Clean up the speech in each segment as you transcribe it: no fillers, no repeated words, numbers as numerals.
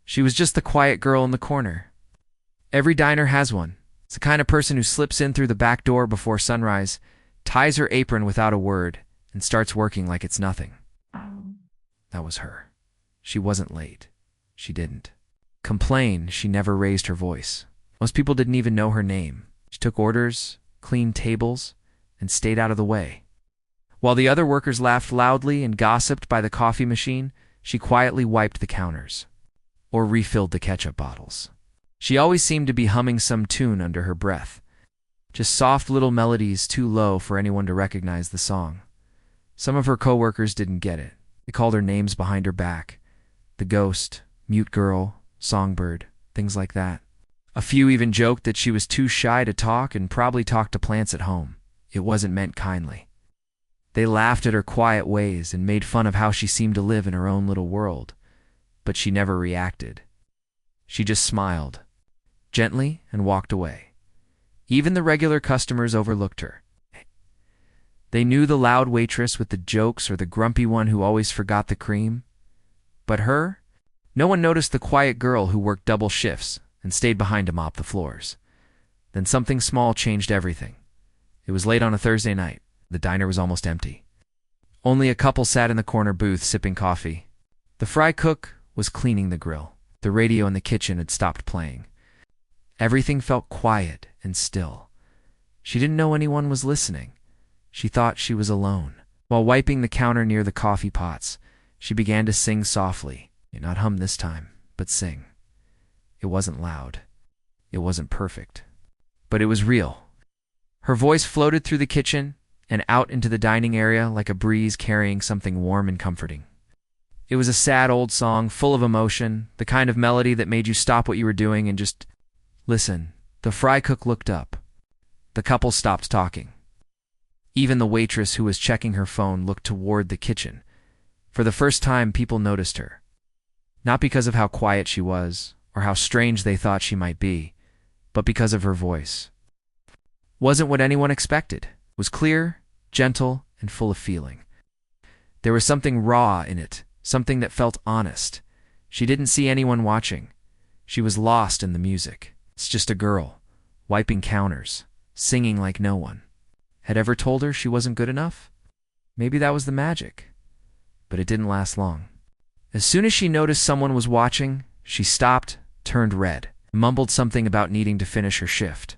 She was just the quiet girl in the corner. Every diner has one. It's the kind of person who slips in through the back door before sunrise, ties her apron without a word, and starts working like it's nothing. That was her. She wasn't late. She didn't complain. She never raised her voice. Most people didn't even know her name. She took orders, cleaned tables, and stayed out of the way. While the other workers laughed loudly and gossiped by the coffee machine, she quietly wiped the counters or refilled the ketchup bottles. She always seemed to be humming some tune under her breath, just soft little melodies too low for anyone to recognize the song. Some of her coworkers didn't get it. They called her names behind her back. The ghost, mute girl, songbird, things like that. A few even joked that she was too shy to talk and probably talked to plants at home. It wasn't meant kindly. They laughed at her quiet ways and made fun of how she seemed to live in her own little world. But she never reacted. She just smiled, gently, and walked away. Even the regular customers overlooked her. They knew the loud waitress with the jokes or the grumpy one who always forgot the cream. But her? No one noticed the quiet girl who worked double shifts and stayed behind to mop the floors. Then something small changed everything. It was late on a Thursday night. The diner was almost empty. Only a couple sat in the corner booth sipping coffee. The fry cook was cleaning the grill. The radio in the kitchen had stopped playing. Everything felt quiet and still. She didn't know anyone was listening. She thought she was alone. While wiping the counter near the coffee pots, she began to sing softly. Not hum this time, but sing. It wasn't loud. It wasn't perfect. But it was real. Her voice floated through the kitchen and out into the dining area like a breeze carrying something warm and comforting. It was a sad old song, full of emotion, the kind of melody that made you stop what you were doing and just listen. The fry cook looked up. The couple stopped talking. Even the waitress who was checking her phone looked toward the kitchen. For the first time, people noticed her. Not because of how quiet she was, or how strange they thought she might be, but because of her voice. Wasn't what anyone expected. It was clear, gentle, and full of feeling. There was something raw in it, something that felt honest. She didn't see anyone watching. She was lost in the music. It's just a girl, wiping counters, singing like no one had ever told her she wasn't good enough. Maybe that was the magic. But it didn't last long. As soon as she noticed someone was watching, she stopped, turned red, mumbled something about needing to finish her shift.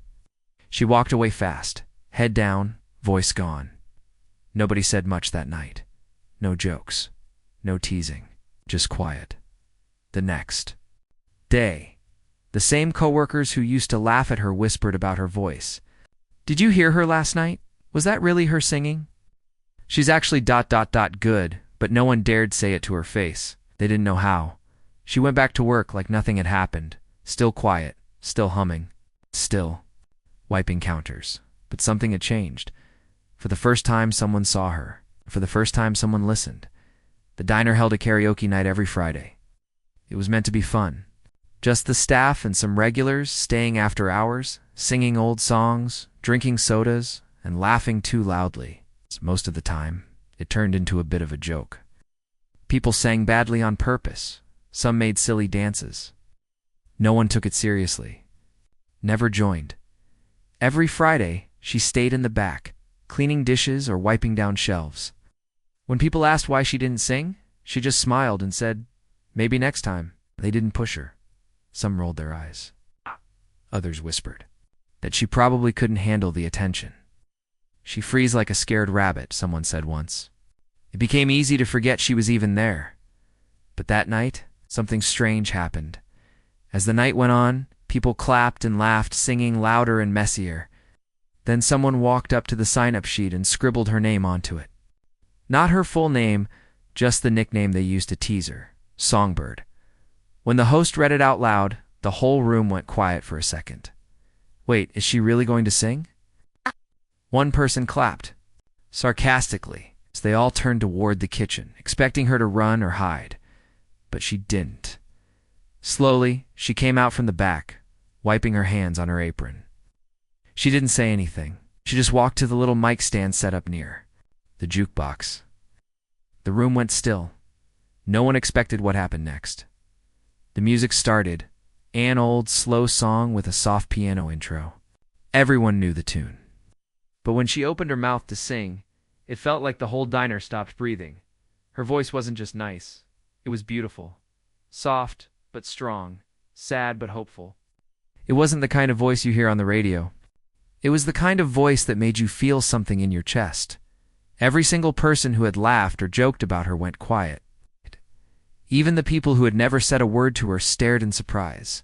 She walked away fast, head down, voice gone. Nobody said much that night. No jokes, no teasing, just quiet. The next day, the same coworkers who used to laugh at her whispered about her voice. "Did you hear her last night? Was that really her singing?" "She's actually ... good," but no one dared say it to her face. They didn't know how. She went back to work like nothing had happened, still quiet, still humming, still wiping counters. But something had changed. For the first time, someone saw her. For the first time, someone listened. The diner held a karaoke night every Friday. It was meant to be fun. Just the staff and some regulars staying after hours, singing old songs, drinking sodas, and laughing too loudly. Most of the time, it turned into a bit of a joke. People sang badly on purpose. Some made silly dances. No one took it seriously. Never joined. Every Friday, she stayed in the back, cleaning dishes or wiping down shelves. When people asked why she didn't sing, she just smiled and said, "Maybe next time." They didn't push her. Some rolled their eyes. Others whispered that she probably couldn't handle the attention. "She frees like a scared rabbit," someone said once. It became easy to forget she was even there. But that night, something strange happened. As the night went on, people clapped and laughed, singing louder and messier. Then someone walked up to the sign-up sheet and scribbled her name onto it. Not her full name, just the nickname they used to tease her, Songbird. When the host read it out loud, the whole room went quiet for a second. Wait, is she really going to sing? One person clapped, sarcastically, as they all turned toward the kitchen, expecting her to run or hide. But she didn't. Slowly, she came out from the back, wiping her hands on her apron. She didn't say anything. She just walked to the little mic stand set up near the jukebox. The room went still. No one expected what happened next. The music started, an old, slow song with a soft piano intro. Everyone knew the tune. But when she opened her mouth to sing, it felt like the whole diner stopped breathing. Her voice wasn't just nice. It was beautiful. Soft, but strong. Sad, but hopeful. It wasn't the kind of voice you hear on the radio. It was the kind of voice that made you feel something in your chest. Every single person who had laughed or joked about her went quiet. Even the people who had never said a word to her stared in surprise.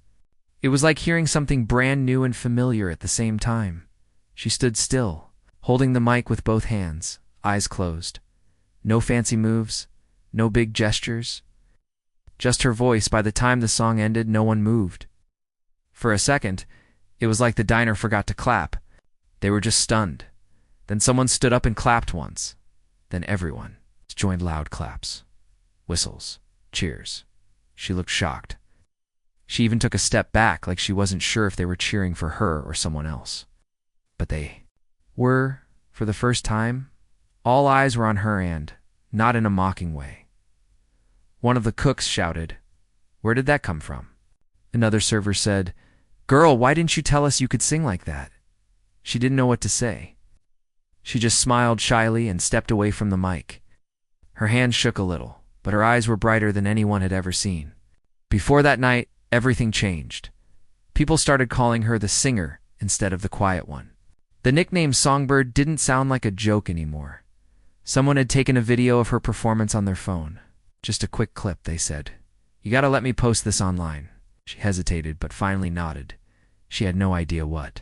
It was like hearing something brand new and familiar at the same time. She stood still, holding the mic with both hands, eyes closed. No fancy moves, no big gestures. Just her voice. By the time the song ended, no one moved. For a second, it was like the diner forgot to clap. They were just stunned. Then someone stood up and clapped once. Then everyone joined loud claps, whistles, cheers. She looked shocked. She even took a step back like she wasn't sure if they were cheering for her or someone else. But they were, for the first time. All eyes were on her and, not in a mocking way. One of the cooks shouted, "Where did that come from?" Another server said, "Girl, why didn't you tell us you could sing like that?" She didn't know what to say. She just smiled shyly and stepped away from the mic. Her hands shook a little, but her eyes were brighter than anyone had ever seen. Before that night, everything changed. People started calling her the singer instead of the quiet one. The nickname Songbird didn't sound like a joke anymore. Someone had taken a video of her performance on their phone. Just a quick clip, they said. "You gotta let me post this online." She hesitated, but finally nodded. She had no idea what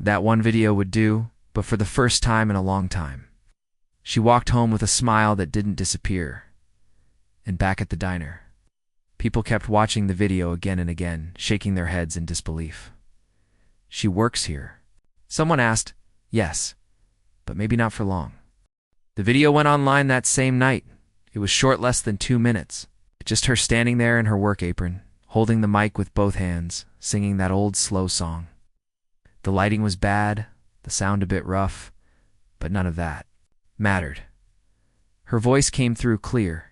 that one video would do, but for the first time in a long time. She walked home with a smile that didn't disappear. And back at the diner, people kept watching the video again and again, shaking their heads in disbelief. "She works here?" Someone asked. "Yes, but maybe not for long." The video went online that same night. It was short, less than 2 minutes. Just her standing there in her work apron, holding the mic with both hands, singing that old slow song. The lighting was bad, the sound a bit rough, but none of that mattered. Her voice came through clear,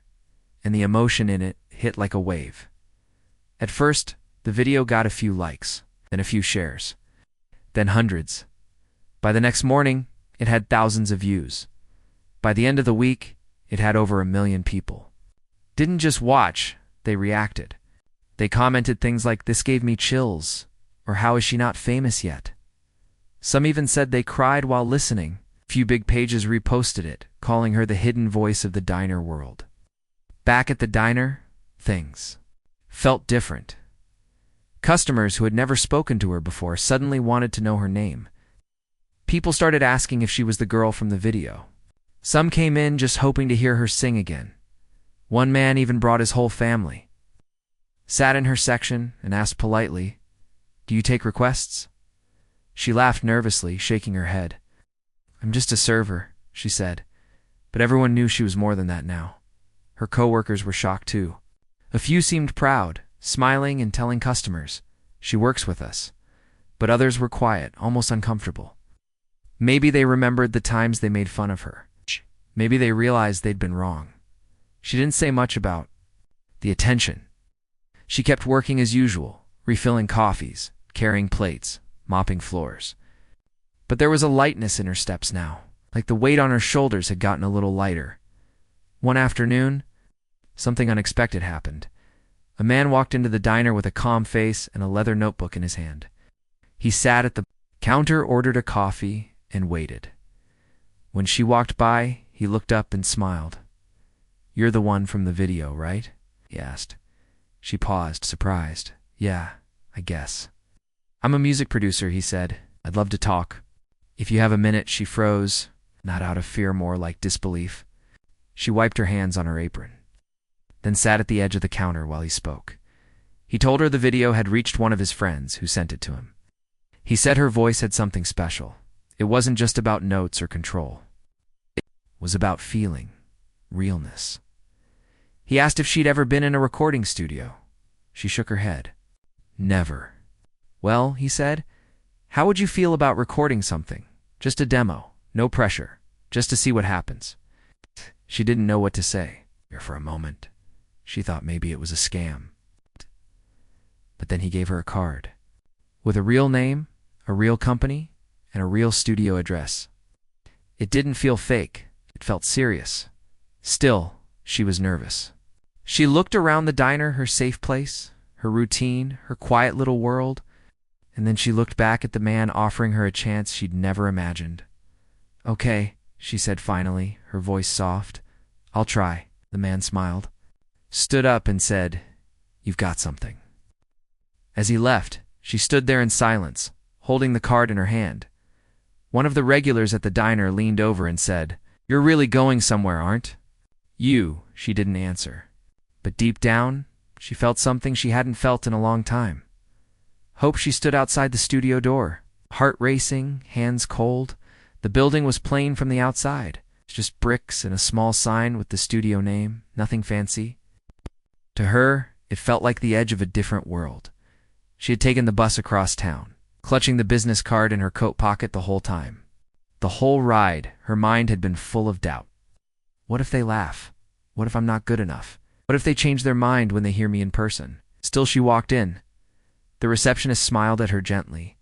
and the emotion in it hit like a wave. At first, the video got a few likes, then a few shares, then hundreds. By the next morning, it had thousands of views. By the end of the week, it had over 1 million people. Didn't just watch, they reacted. They commented things like, "This gave me chills," or "How is she not famous yet?" Some even said they cried while listening. A few big pages reposted it, calling her the hidden voice of the diner world. Back at the diner, things felt different. Customers who had never spoken to her before suddenly wanted to know her name. People started asking if she was the girl from the video. Some came in just hoping to hear her sing again. One man even brought his whole family. Sat in her section and asked politely, "Do you take requests?" She laughed nervously, shaking her head. "I'm just a server," she said. But everyone knew she was more than that now. Her coworkers were shocked too. A few seemed proud, smiling and telling customers, "She works with us." But others were quiet, almost uncomfortable. Maybe they remembered the times they made fun of her. Maybe they realized they'd been wrong. She didn't say much about the attention. She kept working as usual, refilling coffees, carrying plates, mopping floors. But there was a lightness in her steps now, like the weight on her shoulders had gotten a little lighter. One afternoon, something unexpected happened. A man walked into the diner with a calm face and a leather notebook in his hand. He sat at the counter, ordered a coffee, and waited. When she walked by, he looked up and smiled. "You're the one from the video, right?" he asked. She paused, surprised. "Yeah, I guess." "I'm a music producer," he said. "I'd love to talk." "If you have a minute," she froze, not out of fear, more like disbelief. She wiped her hands on her apron, then sat at the edge of the counter while he spoke. He told her the video had reached one of his friends, who sent it to him. He said her voice had something special. It wasn't just about notes or control. It was about feeling, realness. He asked if she'd ever been in a recording studio. She shook her head. "Never." "Well," he said, "how would you feel about recording something? Just a demo, no pressure, just to see what happens." She didn't know what to say. For a moment, she thought maybe it was a scam. then he gave her a card with a real name, a real company, and a real studio address. It didn't feel fake. It felt serious. Still, she was nervous. She looked around the diner, her safe place, her routine, her quiet little world, and then she looked back at the man offering her a chance she'd never imagined. "Okay," she said finally, her voice soft. "I'll try." The man smiled, stood up and said, "You've got something." As he left, she stood there in silence, holding the card in her hand. One of the regulars at the diner leaned over and said, "You're really going somewhere, aren't you?" She didn't answer. But deep down, she felt something she hadn't felt in a long time. Hope. She stood outside the studio door, heart racing, hands cold. The building was plain from the outside, just bricks and a small sign with the studio name, nothing fancy. To her, it felt like the edge of a different world. She had taken the bus across town, clutching the business card in her coat pocket the whole time. The whole ride, her mind had been full of doubt. What if they laugh? What if I'm not good enough? What if they change their mind when they hear me in person? Still, she walked in. The receptionist smiled at her gently,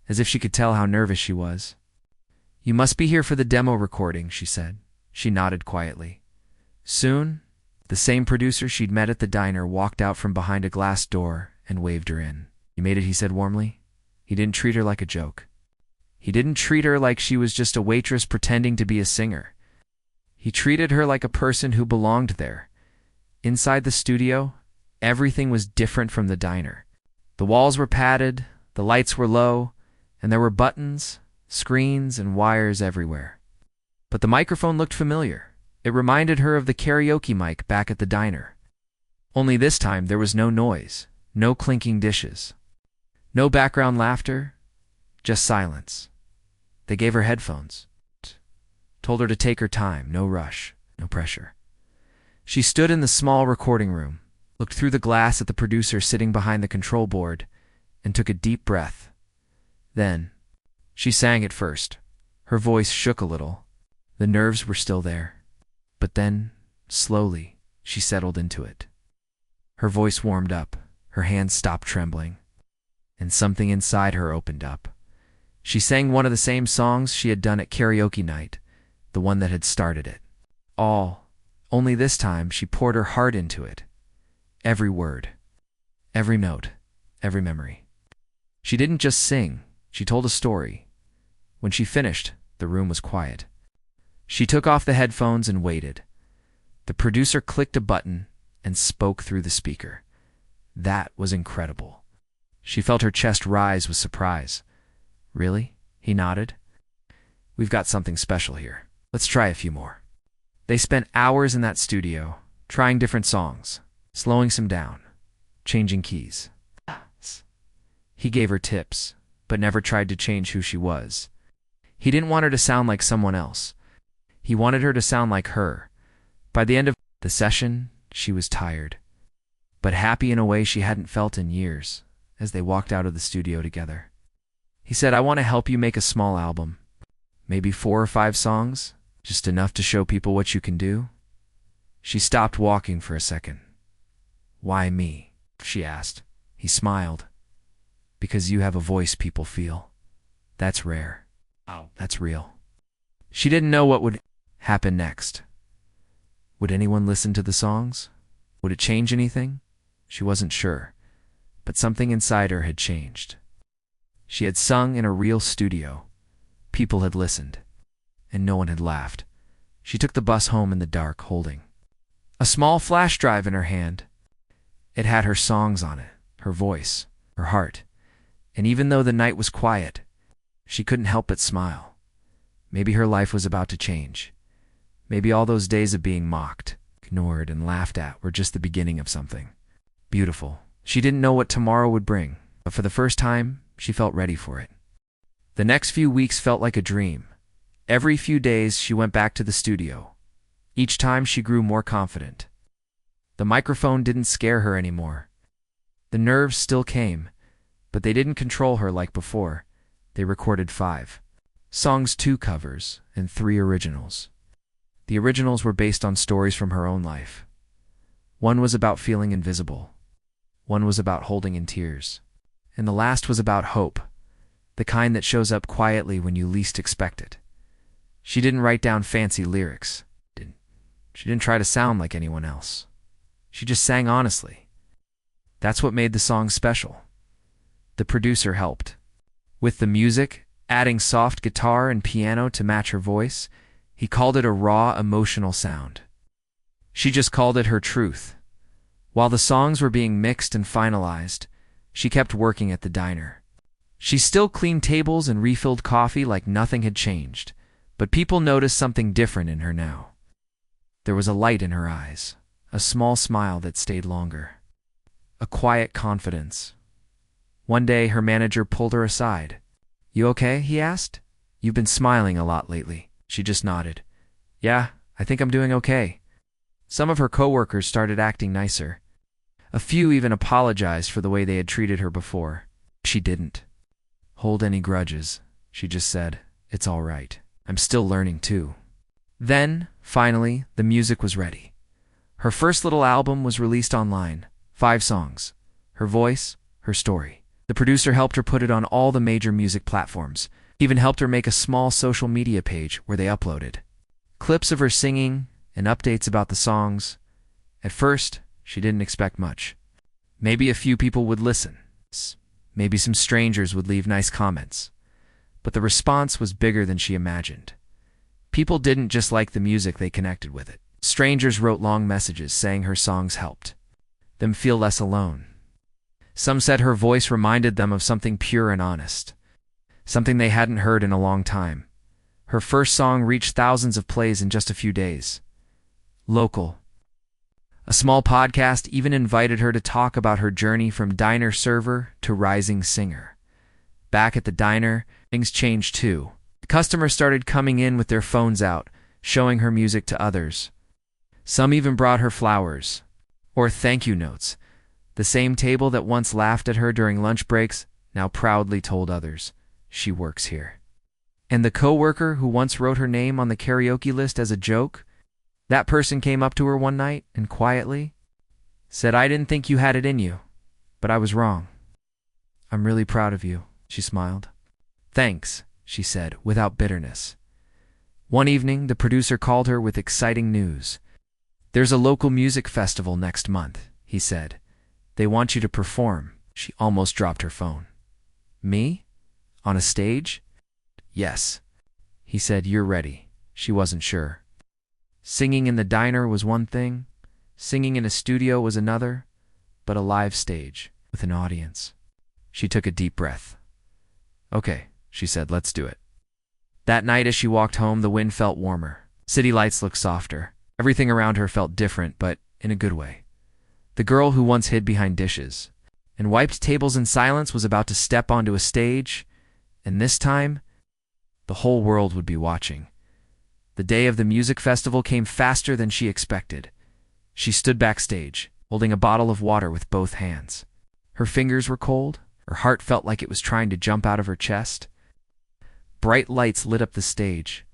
as if she could tell how nervous she was. "You must be here for the demo recording," she said. She nodded quietly. Soon, the same producer she'd met at the diner walked out from behind a glass door and waved her in. "You made it," he said warmly. He didn't treat her like a joke. He didn't treat her like she was just a waitress pretending to be a singer. He treated her like a person who belonged there. Inside the studio, everything was different from the diner. The walls were padded, the lights were low, and there were buttons, screens, and wires everywhere. But the microphone looked familiar. It reminded her of the karaoke mic back at the diner. Only this time there was no noise, no clinking dishes, no background laughter, just silence. They gave her headphones, told her to take her time, no rush, no pressure. She stood in the small recording room, looked through the glass at the producer sitting behind the control board, and took a deep breath. Then, she sang at first. Her voice shook a little. The nerves were still there. But then, slowly, she settled into it. Her voice warmed up, her hands stopped trembling, and something inside her opened up. She sang one of the same songs she had done at karaoke night, the one that had started it. Only this time she poured her heart into it. Every word, every note, every memory. She didn't just sing, she told a story. When she finished, the room was quiet. She took off the headphones and waited. The producer clicked a button and spoke through the speaker. That was incredible. She felt her chest rise with surprise. "Really?" He nodded. "We've got something special here. Let's try a few more." They spent hours in that studio, trying different songs, slowing some down, changing keys. He gave her tips, but never tried to change who she was. He didn't want her to sound like someone else. He wanted her to sound like her. By the end of the session, she was tired, but happy in a way she hadn't felt in years, as they walked out of the studio together. He said, "I want to help you make a small album. Maybe 4 or 5 songs, just enough to show people what you can do." She stopped walking for a second. "Why me?" she asked. He smiled. "Because you have a voice people feel. That's rare. That's real." She didn't know what would happen next. Would anyone listen to the songs? Would it change anything? She wasn't sure, but something inside her had changed. She had sung in a real studio. People had listened, and no one had laughed. She took the bus home in the dark, holding a small flash drive in her hand. It had her songs on it, her voice, her heart, and even though the night was quiet, she couldn't help but smile. Maybe her life was about to change. Maybe all those days of being mocked, ignored, and laughed at were just the beginning of something beautiful. She didn't know what tomorrow would bring, but for the first time, she felt ready for it. The next few weeks felt like a dream. Every few days, she went back to the studio. Each time, she grew more confident. The microphone didn't scare her anymore. The nerves still came, but they didn't control her like before. They recorded 5 songs, 2 covers, and 3 originals. The originals were based on stories from her own life. One was about feeling invisible. One was about holding in tears. And the last was about hope, the kind that shows up quietly when you least expect it. She didn't write down fancy lyrics. She didn't try to sound like anyone else. She just sang honestly. That's what made the song special. The producer helped. With the music, adding soft guitar and piano to match her voice, he called it a raw, emotional sound. She just called it her truth. While the songs were being mixed and finalized, she kept working at the diner. She still cleaned tables and refilled coffee like nothing had changed, but people noticed something different in her now. There was a light in her eyes, a small smile that stayed longer. A quiet confidence. One day, her manager pulled her aside. "You okay?" he asked. "You've been smiling a lot lately." She just nodded. "Yeah, I think I'm doing okay." Some of her coworkers started acting nicer. A few even apologized for the way they had treated her before. She didn't hold any grudges. She just said, "It's all right. I'm still learning too." Then, finally, the music was ready. Her first little album was released online. 5 songs. Her voice, her story. The producer helped her put it on all the major music platforms. He even helped her make a small social media page where they uploaded clips of her singing and updates about the songs. At first, she didn't expect much. Maybe a few people would listen. Maybe some strangers would leave nice comments. But the response was bigger than she imagined. People didn't just like the music, they connected with it. Strangers wrote long messages saying her songs helped them feel less alone. Some said her voice reminded them of something pure and honest, something they hadn't heard in a long time. Her first song reached thousands of plays in just a few days. Local. A small podcast even invited her to talk about her journey from diner server to rising singer. Back at the diner, things changed too. Customers started coming in with their phones out, showing her music to others. Some even brought her flowers or thank you notes. The same table that once laughed at her during lunch breaks now proudly told others, "She works here." And the coworker who once wrote her name on the karaoke list as a joke, that person came up to her one night and quietly said, "I didn't think you had it in you, but I was wrong. I'm really proud of you," she smiled. "Thanks," she said, without bitterness. One evening, the producer called her with exciting news. "There's a local music festival next month," he said. "They want you to perform." She almost dropped her phone. "Me? On a stage?" "Yes." He said, "You're ready." She wasn't sure. Singing in the diner was one thing, singing in a studio was another, but a live stage with an audience. She took a deep breath. "Okay," she said, "let's do it." That night as she walked home, the wind felt warmer. City lights looked softer. Everything around her felt different, but in a good way. The girl who once hid behind dishes and wiped tables in silence was about to step onto a stage, and this time, the whole world would be watching. The day of the music festival came faster than she expected. She stood backstage, holding a bottle of water with both hands. Her fingers were cold. Her heart felt like it was trying to jump out of her chest. Bright lights lit up the stage,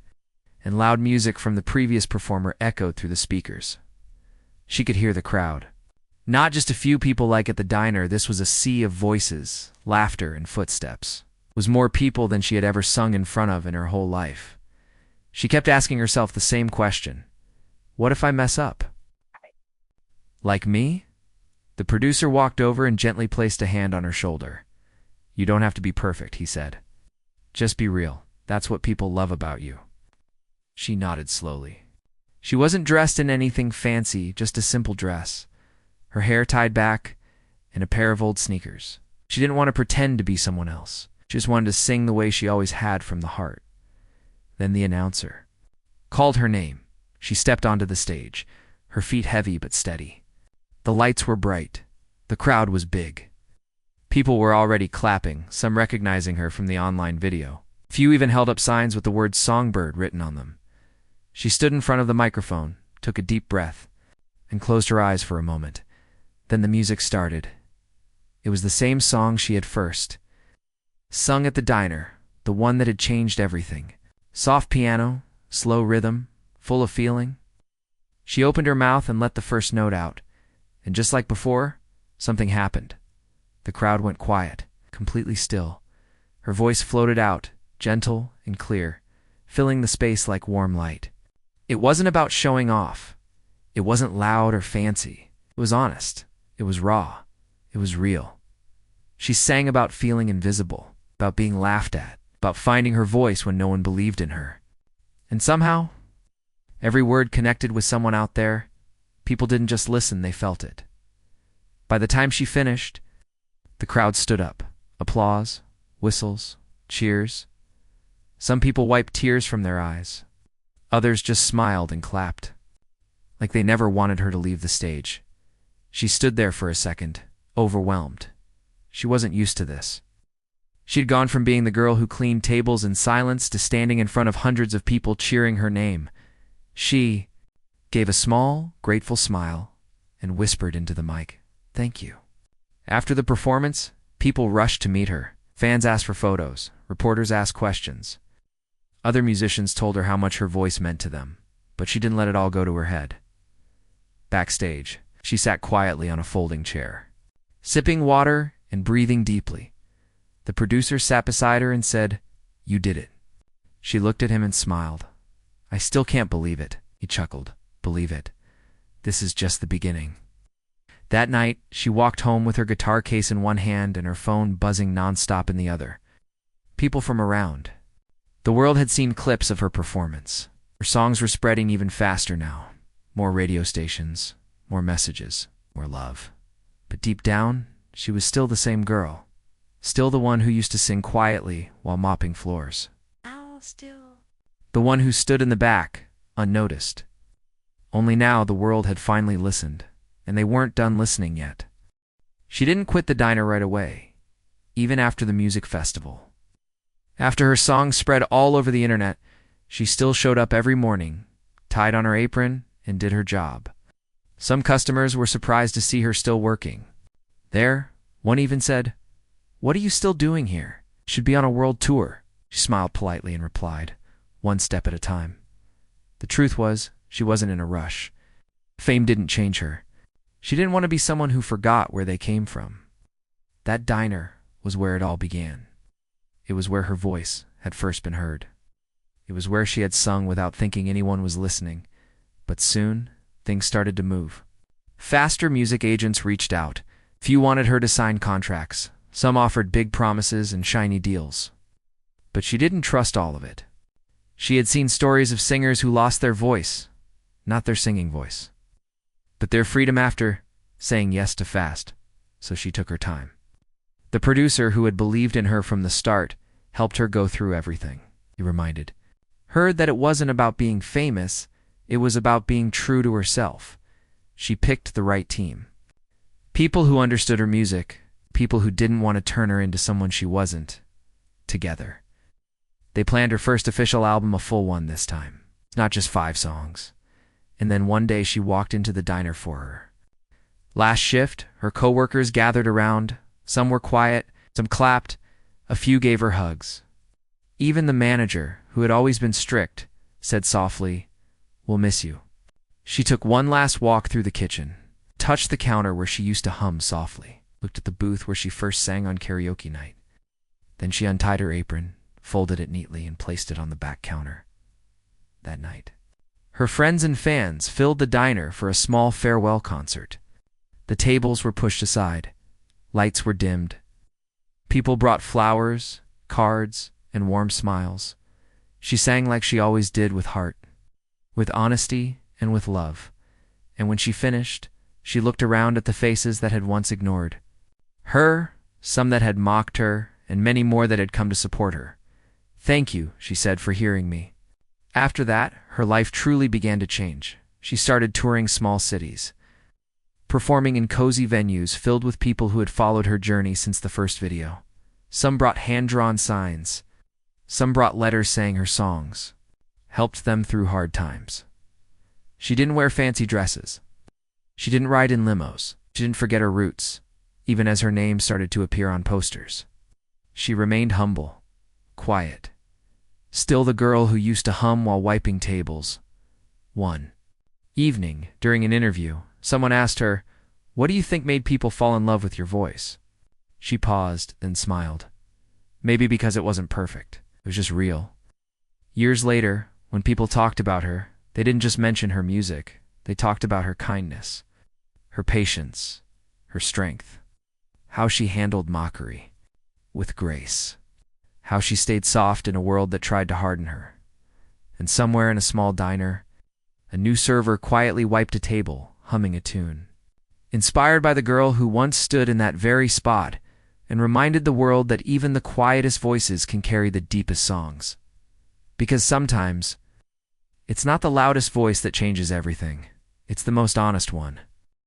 and loud music from the previous performer echoed through the speakers. She could hear the crowd. Not just a few people like at the diner, this was a sea of voices, laughter, and footsteps. It was more people than she had ever sung in front of in her whole life. She kept asking herself the same question. What if I mess up? Like me? The producer walked over and gently placed a hand on her shoulder. "You don't have to be perfect," he said. "Just be real. That's what people love about you." She nodded slowly. She wasn't dressed in anything fancy, just a simple dress. Her hair tied back, and a pair of old sneakers. She didn't want to pretend to be someone else. She just wanted to sing the way she always had from the heart. Then the announcer called her name. She stepped onto the stage, her feet heavy but steady. The lights were bright. The crowd was big. People were already clapping, some recognizing her from the online video. Few even held up signs with the word Songbird written on them. She stood in front of the microphone, took a deep breath, and closed her eyes for a moment. Then the music started. It was the same song she had first sung at the diner, the one that had changed everything. Soft piano, slow rhythm, full of feeling. She opened her mouth and let the first note out, and just like before, something happened. The crowd went quiet, completely still. Her voice floated out, gentle and clear, filling the space like warm light. It wasn't about showing off. It wasn't loud or fancy. It was honest. It was raw. It was real. She sang about feeling invisible, about being laughed at, about finding her voice when no one believed in her. And somehow, every word connected with someone out there. People didn't just listen, they felt it. By the time she finished, the crowd stood up. Applause, whistles, cheers. Some people wiped tears from their eyes. Others just smiled and clapped, like they never wanted her to leave the stage. She stood there for a second, overwhelmed. She wasn't used to this. She'd gone from being the girl who cleaned tables in silence to standing in front of hundreds of people cheering her name. She gave a small, grateful smile and whispered into the mic, "Thank you." After the performance, people rushed to meet her. Fans asked for photos. Reporters asked questions. Other musicians told her how much her voice meant to them, but she didn't let it all go to her head. Backstage, she sat quietly on a folding chair, sipping water and breathing deeply. The producer sat beside her and said, "You did it." She looked at him and smiled. "I still can't believe it," he chuckled. "Believe it. This is just the beginning." That night, she walked home with her guitar case in one hand and her phone buzzing nonstop in the other. People from around the world had seen clips of her performance. Her songs were spreading even faster now. More radio stations, more messages, more love. But deep down, she was still the same girl. Still the one who used to sing quietly while mopping floors. The one who stood in the back, unnoticed. Only now the world had finally listened, and they weren't done listening yet. She didn't quit the diner right away, even after the music festival. After her songs spread all over the internet, she still showed up every morning, tied on her apron, and did her job. Some customers were surprised to see her still working. One even said, "What are you still doing here? Should be on a world tour." She smiled politely and replied, "One step at a time." The truth was, she wasn't in a rush. Fame didn't change her. She didn't want to be someone who forgot where they came from. That diner was where it all began. It was where her voice had first been heard. It was where she had sung without thinking anyone was listening. But soon, things started to move. Faster music agents reached out. Few wanted her to sign contracts. Some offered big promises and shiny deals. But she didn't trust all of it. She had seen stories of singers who lost their voice, not their singing voice, but their freedom after saying yes to fast, so she took her time. The producer who had believed in her from the start helped her go through everything, he reminded. Heard that it wasn't about being famous, it was about being true to herself. She picked the right team. People who understood her music, people who didn't want to turn her into someone she wasn't, together. They planned her first official album, a full one this time, not just 5 songs. And then one day she walked into the diner for her. Last shift, her coworkers gathered around. Some were quiet, some clapped, a few gave her hugs. Even the manager, who had always been strict, said softly, "We'll miss you." She took one last walk through the kitchen, touched the counter where she used to hum softly, looked at the booth where she first sang on karaoke night. Then she untied her apron, folded it neatly, and placed it on the back counter. That night, her friends and fans filled the diner for a small farewell concert. The tables were pushed aside. Lights were dimmed. People brought flowers, cards, and warm smiles. She sang like she always did, with heart, with honesty, and with love. And when she finished, she looked around at the faces that had once ignored her, some that had mocked her, and many more that had come to support her. "Thank you," she said, "for hearing me." After that, her life truly began to change. She started touring small cities, performing in cozy venues filled with people who had followed her journey since the first video. Some brought hand-drawn signs. Some brought letters saying her songs helped them through hard times. She didn't wear fancy dresses. She didn't ride in limos. She didn't forget her roots, even as her name started to appear on posters. She remained humble, quiet, still the girl who used to hum while wiping tables. One evening, during an interview, someone asked her, What do you think made people fall in love with your voice? She paused, then smiled. Maybe because it wasn't perfect. It was just real. Years later, when people talked about her, they didn't just mention her music. They talked about her kindness, her patience, her strength, how she handled mockery with grace, how she stayed soft in a world that tried to harden her. And somewhere in a small diner, a new server quietly wiped a table, humming a tune. Inspired by the girl who once stood in that very spot and reminded the world that even the quietest voices can carry the deepest songs. Because sometimes, it's not the loudest voice that changes everything. It's the most honest one.